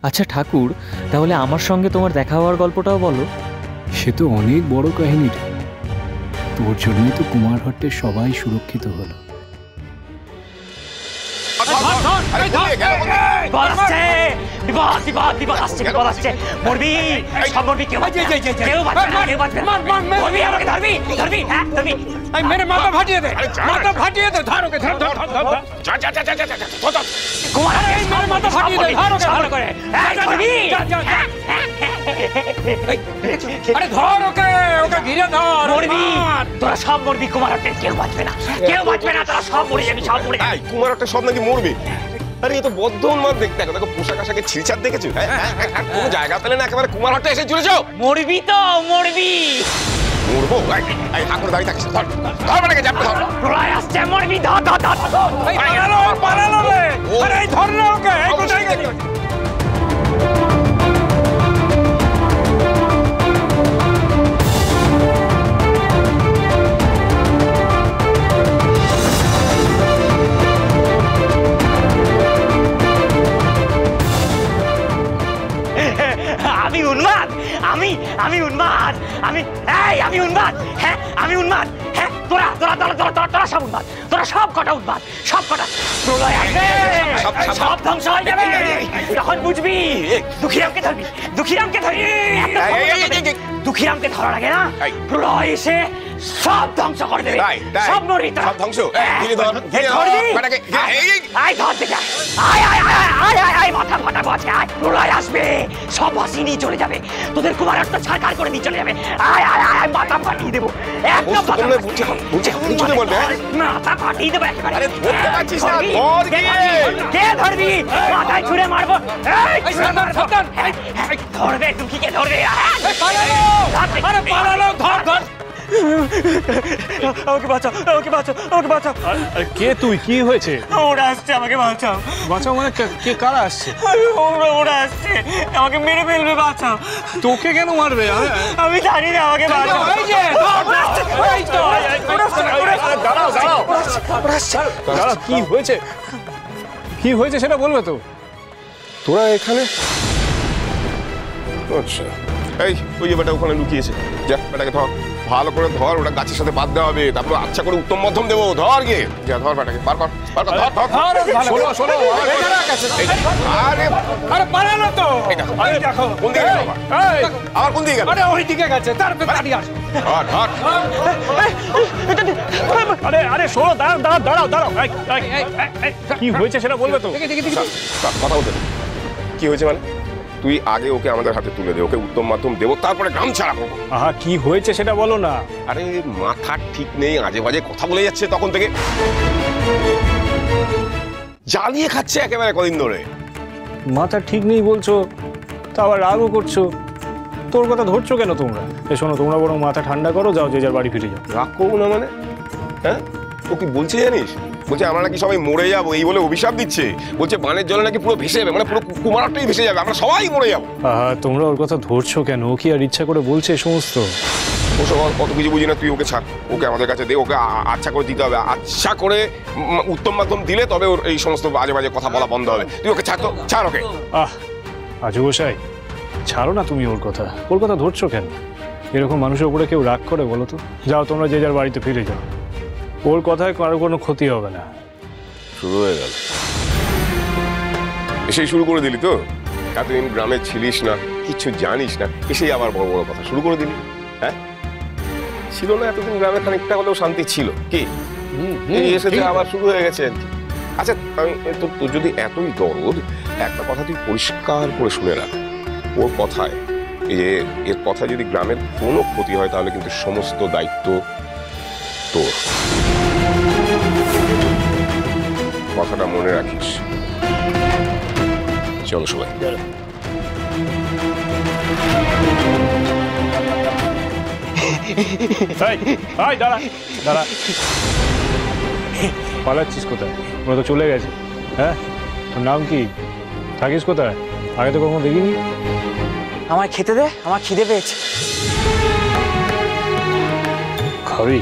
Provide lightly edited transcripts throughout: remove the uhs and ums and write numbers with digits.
আচ্ছা ঠাকুর, তাহলে আমার সঙ্গে তোমার দেখা হওয়ার গল্পটাও বলো। সে তো অনেক বড় কাহিনী। তোর জন্যই তো কুমারহট্টের সবাই সুরক্ষিত হলো। मेरे माता फाटिए दे, माता फाटिए दे, धारो के धर धर धर धर जा जा जा जा जा जा कुमार मेरे माता फाटिए दे, धारो के धर करे जा जा जा अरे धरो के ओके घिरे धर মরবি তোরা সব মরবি কুমারহট্টের কেউ বাঁচবে না তোরা সব মরে যাবি সব মরে যাবি কুমারহট্টের সব নাকি মরবি আরে এ তো বদ্ধ উন্মাদ দেখতে দেখো পোশাক আশাকে ছিলছাট দেখেছো হ্যাঁ কোনো জায়গা পেলে না একেবারে কুমারহট্টে এসে জুড়ে যাও মরবি তো মরবি মরবো এই ঠাকুর দাঁড়িয়ে থাকিস ধর ধর মানে চাপতে ধর প্রলয় আসছে মরবি ধর ধর ধর পালালো রে আরে এই ধর না ওকে এই কোথায় গেলি আমি উন্মাদ আমি উন্মাদ আমি উন্মাদ হ্যাঁ আমি উন্মাদ হ্যাঁ তোরা সব উন্মাদ তোরা সব কটা উন্মাদ সব কটা প্রলয় আসবে সব ধ্বংস হয়ে যাবে তখন বুঝবি দুঃখীরামকে ধরবি দুঃখীরামকে ধরা লাগে না প্রলয় এসে সব ধ্বংস করে দেবে সব মরবি সব ধ্বংস আয় মাথা ফাটাবো আজকে আয় প্রলয় আসবে সব ভাসিয়ে নিয়ে চলে যাবে তোদের কুমারহট্ট ছাড়খাড় করে নিয়ে চলে যাবে আয় আয় আয় মাথা ফাটিয়ে দেবো একদম মাথা ফাটিয়ে দেবো একেবারে কে ধরবি মাথায় ছুঁড়ে মারবো ধরবে দুঃখীকে ধরবে আমাকে বাঁচাও আমাকে বাঁচাও আমাকে বাঁচাও কে তুই কি হয়েছে ওরা আসছে আমাকে বাঁচাও বাঁচাও মানে কে কারা আসছে ওরা আসছে আমাকে মেরে ফেলবে বাঁচাও তোকে কেন মারবে আমি জানি না আমাকে বাঁচাও দাঁড়াও কি হয়েছে কি হয়েছে সেটা বলবে তো তোরা এখানে আচ্ছা এই ওই যে বেটা ওখানে লুকিয়েছে যা বেটাকে ধর ভালো করে ধর ওটা গাছের সাথে বাঁধ দেওয়া হবে তারপর আচ্ছা করে উত্তম মধ্যম দেবো ধর গিয়ে যা ধর বেটাকে পার কর শোনো আরে আরে পালালো তো আরে দেখো কোন দিকে গেল আবার কোন দিকে গেল আরে ওই দিকে গেছে তারপরে দাঁড়িয়ে আসো ধর আরে আরে শোনো দাঁড়াও কি হয়েছে সেটা বলবে তো কথা বলতে কি হয়েছে মানে তুই আগে ওকে আমাদের হাতে তুলে দে ওকে উত্তম মাধ্যম দেবো তারপরে গ্রাম ছাড়া করবো আহা কি হয়েছে সেটা বলো না আরে মাথা ঠিক নেই আজে বাজে কথা বলে যাচ্ছে তখন থেকে জ্বালিয়ে খাচ্ছে একেবারে কদিন ধরে মাথা ঠিক নেই বলছো তা আবার রাগও করছো তোর কথা ধরছো কেন তোমরা শোনো তোমরা বরং মাথা ঠান্ডা করো যাও যে যার বাড়ি ফিরে যাও রাগ করবো না মানে হ্যাঁ ও কি বলছে জানিস বলছে আমরা নাকি সবাই মরে যাবো এই বলে অভিশাপ দিচ্ছে বলছে বানের জলে নাকি পুরো ভেসে যাবে মানে পুরো কুমারহট্টই ভেসে যাবে আমরা সবাই মরে যাবো তোমরা ওর কথা ধরছো কেন ও কি আর ইচ্ছা করে বলছে এই সমস্ত ও সব কত কিছু বুঝি না তুই ওকে ছাড় ওকে আমাদের কাছে দে ওকে আচ্ছা করে দিতে হবে আচ্ছা করে উত্তম মাধ্যম দিলে তবে ওর এই সমস্ত বাজে বাজে কথা বলা বন্ধ হবে তুই ওকে ছাড় তো ছাড় ওকে আজু গোসাই ছাড়ো না তুমি ওর কথা ধরছো কেন এরকম মানুষের উপরে কেউ রাগ করে বলো তো যাও তোমরা যে যার বাড়িতে ফিরে যাও ওর কথায় কারো কোনো ক্ষতি হবে না শুরু হয়ে গেল এসেই শুরু করে দিলি তো এতদিন গ্রামে ছিলিস না কিছু জানিস না এসেই আবার বড় বড় কথা শুরু করে দিলি হ্যাঁ ছিল না এতদিন গ্রামে খানিকটা হলেও শান্তি ছিল কি এসেছে আবার শুরু হয়ে গেছে আর কি আচ্ছা আমি তোর যদি এতই দরদ একটা কথা তুই পরিষ্কার করে শুনে রাখ ওর কথায় এর কথা যদি গ্রামের কোনো ক্ষতি হয় তাহলে কিন্তু সমস্ত দায়িত্ব তোর কথাটা মনে রাখিস চলো সবাই দাঁড়া পালাচ্ছিস কোথায় ওরা তো চলে গেছে হ্যাঁ তোর নাম কি থাকিস কোথায় আগে তো কখনো দেখিনি আমার খেতে দে আমার খিদে পেয়েছে খাবি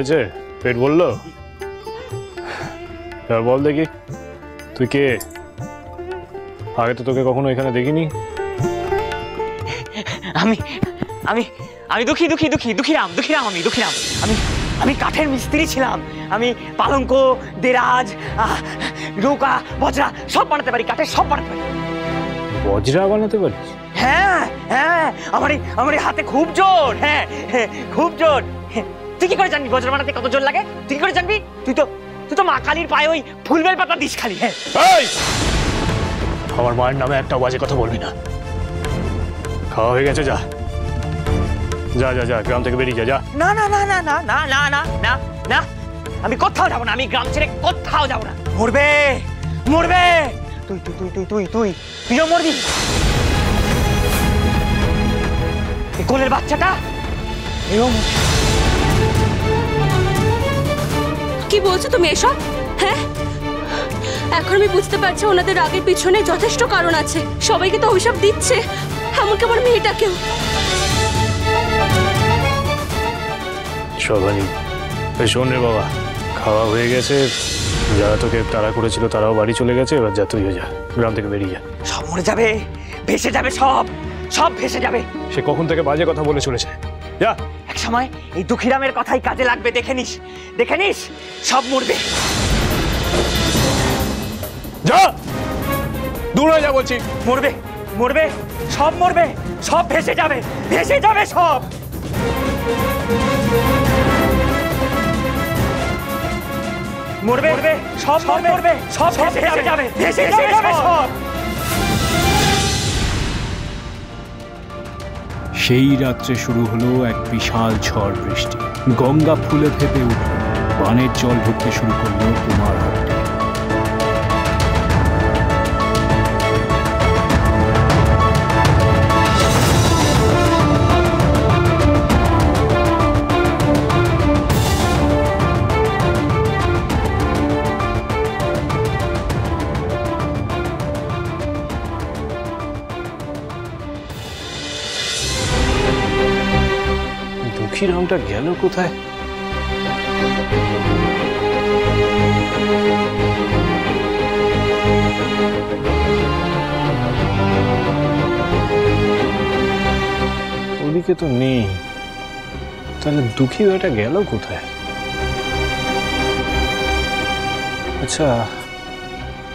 হয়েছে? পেট বললো? এবার বল দেখি, তুই কে? আগে তো তোকে কখনো এখানে দেখিনি। আমি আমি আমি দুঃখী দুঃখী দুঃখী দুঃখীরাম দুঃখীরাম আমি দুঃখীরাম। আমি আমি কাঠের মিস্ত্রি ছিলাম। আমি পালঙ্ক, দেরাজ, নৌকা, বজরা সব বানাতে পারি, কাঠের সব বানাতে পারি। বজরা বানাতে পারিস? হ্যাঁ হ্যাঁ, আমার হাতে খুব জোর। হ্যাঁ হ্যাঁ, খুব জোর। তুই কি করে জানবি বজরা বানাতে কত জোর লাগে? তুই কি করে জানবি? তুই তো মা কালীর পায়ে ওই ফুলবেল পাতা দিস খালি। হ্যাঁ, আমার মায়ের নামে একটা বাজে কথা বলবি না। খাওয়া হয়ে গেছে, যা যা যা যা, গ্রাম থেকে বেরিয়ে যা। যা। না না না না না না না না না না, আমি কোথাও যাবো না। আমি গ্রাম ছেড়ে কোথাও যাবো না। মরবে মরবে, তুই তুই তুই তুই তুই তুই তুইও মরবি। এই কোলের বাচ্চাটা এও মরবে। কি বলছো তুমি এসব? হ্যাঁ, এখন আমি বুঝতে পারছি ওনাদের রাগের পিছনে যথেষ্ট কারণ আছে। সবাইকে তো অভিশাপ দিচ্ছে, এমনকি আমার মেয়েটাকেও। শোভানি, শোন রে বাবা, খাওয়া হয়ে গেছে। যারা তোকে তাড়া করেছিল তারাও বাড়ি চলে গেছে। এবার যা, তুইও যা, গ্রাম থেকে বেরিয়ে যা। সব মরে যাবে, ভেসে যাবে, সব সব ভেসে যাবে। সে কখন থেকে বাজে কথা বলে চলেছে। যা। এক সময় এই দুঃখীরামের কথাই কাজে লাগবে, দেখে নিস, দেখে নিস, সব মরবে। যা, দূর হয়ে যা বলছি। মরবে মরবে, সব মরবে, সব ভেসে যাবে, ভেসে যাবে সব। মরবে মরবে, সব মরবে, সব ভেসে যাবে, ভেসে যাবে সব। সেই রাত্রে শুরু হলো এক বিশাল ঝড় বৃষ্টি। গঙ্গা ফুলে ফেপে উঠল, বানের জল ঢুকতে শুরু করলো কুমারহাটে। দুঃখীরামটা গেল কোথায়? ওদিকে তো নেই, তাহলে দুঃখী ভাইটা গেল কোথায়? আচ্ছা,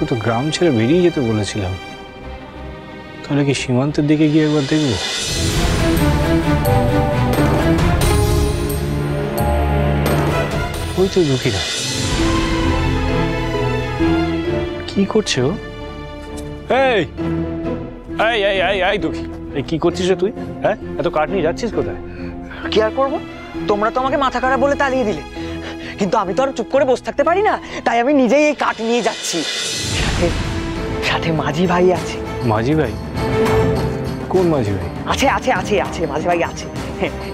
ও তো গ্রাম ছেড়ে বেরিয়ে যেতে বলেছিলাম। তাহলে কি সীমান্তের দিকে গিয়ে একবার দেখবো? ওই তো দুঃখীরা। কি করছে ও? এই এই এই এই এই দুঃখী, এই কি করছিস রে তুই? হ্যাঁ, এত কাঠ নিয়ে যাচ্ছিস কোথায়? কি আর করবো, তোমরা তো আমাকে মাথা খারাপ বলে তাড়িয়ে দিলে, কিন্তু আমি তো আর চুপ করে বসে থাকতে পারি না। তাই আমি নিজেই এই কাঠ নিয়ে যাচ্ছি। সাথে সাথে মাঝি ভাই আছে। মাঝি ভাই? কোন মাঝি ভাই? আছে আছে আছে আছে, মাঝি ভাই আছে।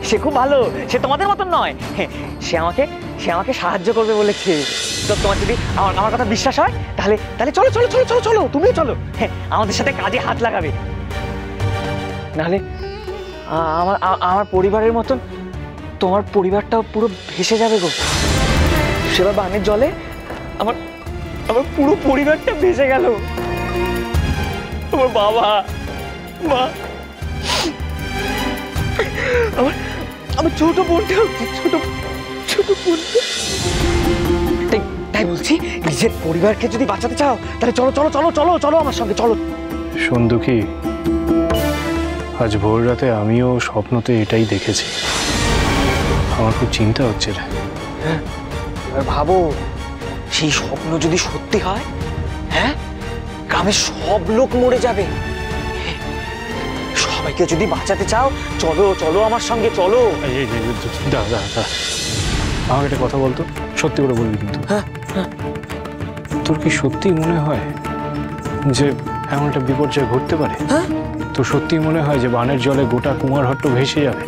সে খুব ভালো, সে তোমাদের মতন নয়। সে আমাকে সাহায্য করবে বলেছে। তো তোমার যদি আমার কথা বিশ্বাস হয় তাহলে তাহলে চলো চলো চলো চলো চলো, তুমিও চলো। আমাদের সাথে কাজে হাত লাগাবে। নাহলে আমার পরিবারের মতন তোমার পরিবারটাও পুরো ভেসে যাবে গো। সেবার বানের জলে আমার পুরো পরিবারটা ভেসে গেল। আমার বাবা, মা, আমার ছোট বোনটাও, ছোট বোনটা। তাই বলছি, নিজের পরিবারকে যদি বাঁচাতে চাও তাহলে চলো চলো চলো চলো চলো আমার সঙ্গে চলো। শোন দুঃখী, আজ ভোর রাতে আমিও স্বপ্নতে এটাই দেখেছি। আমার খুব চিন্তা হচ্ছে রে। আর ভাবো, সেই স্বপ্ন যদি সত্যি হয়, হ্যাঁ, গ্রামের সব লোক মরে যাবে। সবাইকে যদি বাঁচাতে চাও চলো চলো আমার সঙ্গে চলো। আমাকে একটা কথা বলতো, সত্যি করে বলবি কিন্তু। তোর কি সত্যি মনে হয় যে এমন একটা বিপর্যয় ঘটতে পারে? তোর সত্যি মনে হয় যে বানের জলে গোটা কুমারহাট ভেসে যাবে?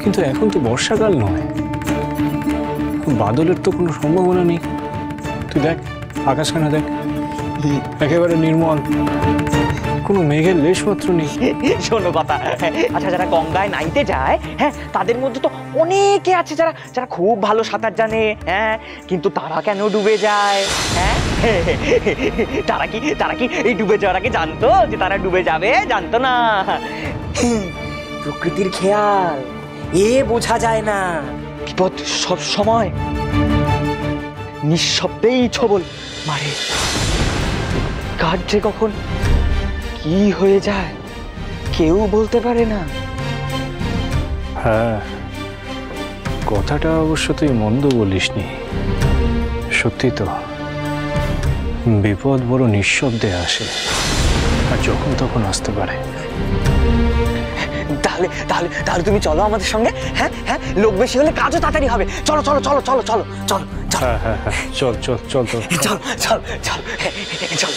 কিন্তু এখন তো বর্ষাকাল নয়, বাদলের তো কোনো সম্ভাবনা নেই। তুই দেখ আকাশখানা, দেখ একেবারে নির্মল। কোনো মেঘের লেশ মাত্র নেই। শোনো কথা, আচ্ছা যারা গঙ্গায় নাইতে যায়, হ্যাঁ তাদের মধ্যে তো অনেকে আছে যারা যারা খুব ভালো সাঁতার জানে, হ্যাঁ কিন্তু তারা কেন ডুবে যায়? হ্যাঁ তারা কি এই ডুবে যাওয়ার আগে জানতো যে তারা ডুবে যাবে? জানতো না। প্রকৃতির খেয়াল এ বোঝা যায় না। বিপদ সব সময় নিঃশব্দেই ছবল মারে। কার যে কখন কি হয়ে যায় কেউ বলতে পারে না। হ্যাঁ, কথাটা অবশ্য তুই মন্দ বলিসনি। সত্যি তো, বিপদ বড় নিঃশব্দে আসে, আর যখন তখন আসতে পারে। তাহলে তাহলে তাহলে তুমি চলো আমাদের সঙ্গে। হ্যাঁ হ্যাঁ, লোক বেশি হলে কাজও তাড়াতাড়ি হবে। চলো চলো চলো চলো চলো চলো চলো। হ্যাঁ হ্যাঁ হ্যাঁ, চল চল চল চল চল চল চল চল।